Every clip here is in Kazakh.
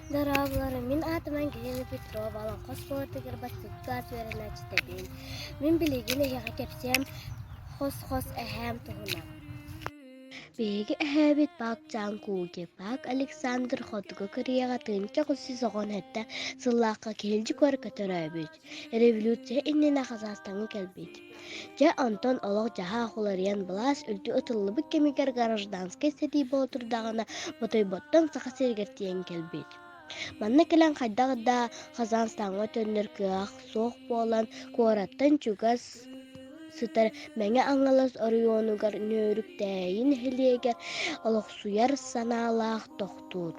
Здравствуйте, мен атыман Елена Петрова, алан қос болатығыр бастыққа сөрен әчтебін. Мен білеген әйеға кепсем, қос әхәм тұғына. Беги әхәбет бак жан куге бак Александр Хотуга Кореяға тынча құсы соған әтті сыллаққа келжі көр көтөрөбүт. Революция иннена Қазақстанға келбейді. Жа Антон олық жаға ақулариян бұлас үлті ұтылыбы кемегер гражданскай сәдей болтырдағына ботой-боттан сақа сергертиен келбейді. Манна келен қайдағыда Қазақстанға төнір кыақ соқ болан қуараттан чугас сытар мәңе аңалас орионугар нөрүктәйін хелегер олықсуяр саналақ тоқтур.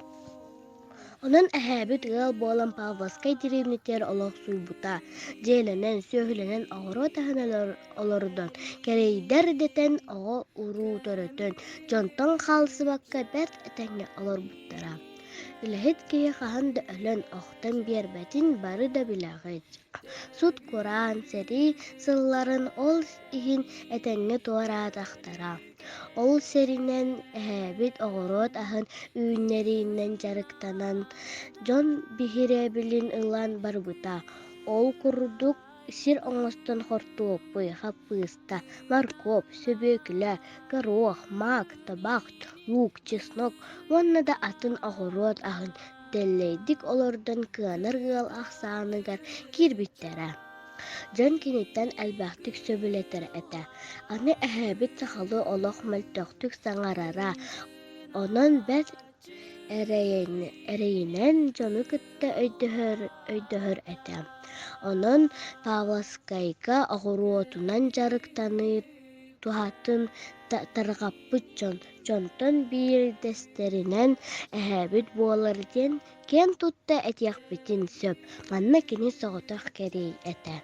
Онын әхәбіт ғал болан Павловскай деревнетер олықсуйбута, желенен, сөйленен ауыру тағын олардан, керейдер детен оғы уру төрөтөн, жонтон қалсы баққа бәрт әтәңе олар бұттара. Үләхет кеге қағанды өлін оқтан бербәтін бары да білағыд. Суд Құран, сәрі сылларын ол ихин әтәңе туара тақтара. Ол сәрінен әбіт оғырот ағын үйіннерінен жарықтанан, жон бихиребілін ұлан барбыта. Ол күрдік сир оңыстан хортуп, хапыста, морковь, сөбекілі, горох, мак, табақ, лук, чеснок, онна да атын оғырот ағын дәлейдік олардан кыанар ғал ақсағыныгар кирбиттері. Жон кенеттен әлбәқтік сөбілетер әті. Аны әхәбіт сақалы олық мәлтөқтік саңарара. Онын бәт әрейінен жоны күтті өйдіғір әті. Онын Павловскайга оғыруотунан жарықтаны тухатын тарғаппыт жонтон бирдестеринен әхәбіт боларден кен тұтты әтияқпетін сөп. Манна кені соғытақ керей әті.